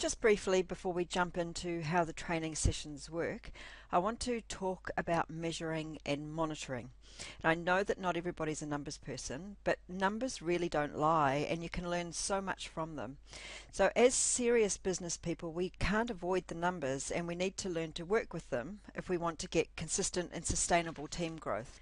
just briefly, before we jump into how the training sessions work, I want to talk about measuring and monitoring. And I know that not everybody's a numbers person, but numbers really don't lie, and you can learn so much from them. So as serious business people, we can't avoid the numbers, and we need to learn to work with them if we want to get consistent and sustainable team growth.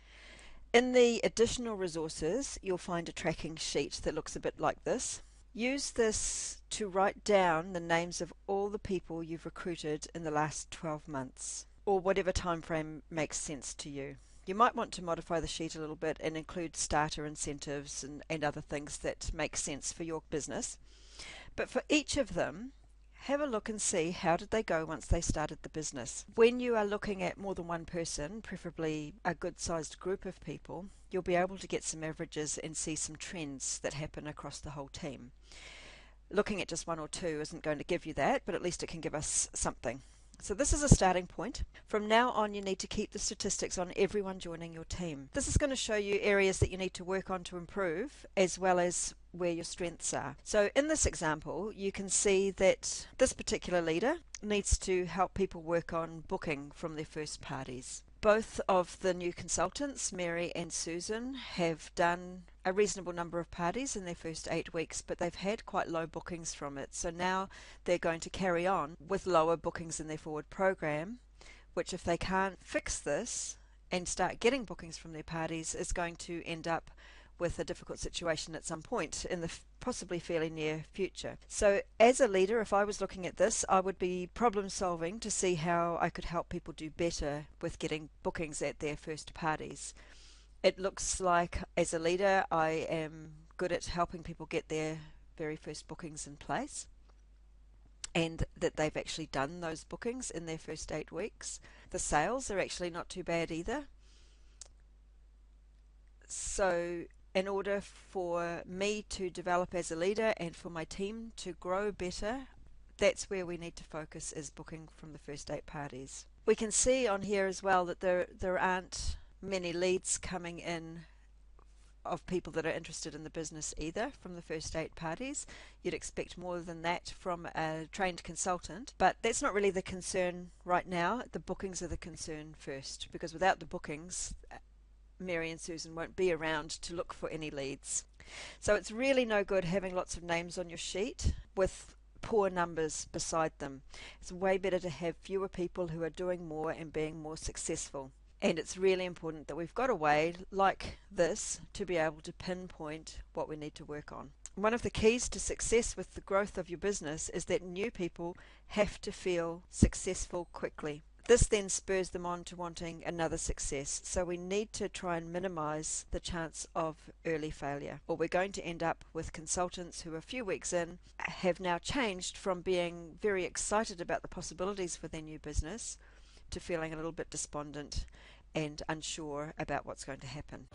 In the additional resources, you'll find a tracking sheet that looks a bit like this. Use this to write down the names of all the people you've recruited in the last 12 months, or whatever time frame makes sense to you. You might want to modify the sheet a little bit and include starter incentives and other things that make sense for your business. But for each of them, have a look and see how did they go once they started the business. When you are looking at more than one person, preferably a good sized group of people, you'll be able to get some averages and see some trends that happen across the whole team. Looking at just one or two isn't going to give you that, but at least it can give us something. So this is a starting point. From now on, you need to keep the statistics on everyone joining your team. This is going to show you areas that you need to work on to improve, as well as where your strengths are. So in this example, you can see that this particular leader needs to help people work on booking from their first parties. Both of the new consultants, Mary and Susan, have done a reasonable number of parties in their first 8 weeks, but they've had quite low bookings from it. So now they're going to carry on with lower bookings in their forward program, which if they can't fix this and start getting bookings from their parties, is going to end up with a difficult situation at some point in the possibly fairly near future. So as a leader, if I was looking at this, I would be problem solving to see how I could help people do better with getting bookings at their first parties. It looks like as a leader I am good at helping people get their very first bookings in place, and that they've actually done those bookings in their first 8 weeks. The sales are actually not too bad either. So in order for me to develop as a leader and for my team to grow better, that's where we need to focus, is booking from the first 8 parties. We can see on here as well that there aren't many leads coming in of people that are interested in the business either from the first 8 parties. You'd expect more than that from a trained consultant, but that's not really the concern right now. The bookings are the concern first, because without the bookings, Mary and Susan won't be around to look for any leads. So it's really no good having lots of names on your sheet with poor numbers beside them. It's way better to have fewer people who are doing more and being more successful. And it's really important that we've got a way like this to be able to pinpoint what we need to work on. One of the keys to success with the growth of your business is that new people have to feel successful quickly. This then spurs them on to wanting another success. So we need to try and minimize the chance of early failure, or we're going to end up with consultants who a few weeks in have now changed from being very excited about the possibilities for their new business to feeling a little bit despondent and unsure about what's going to happen.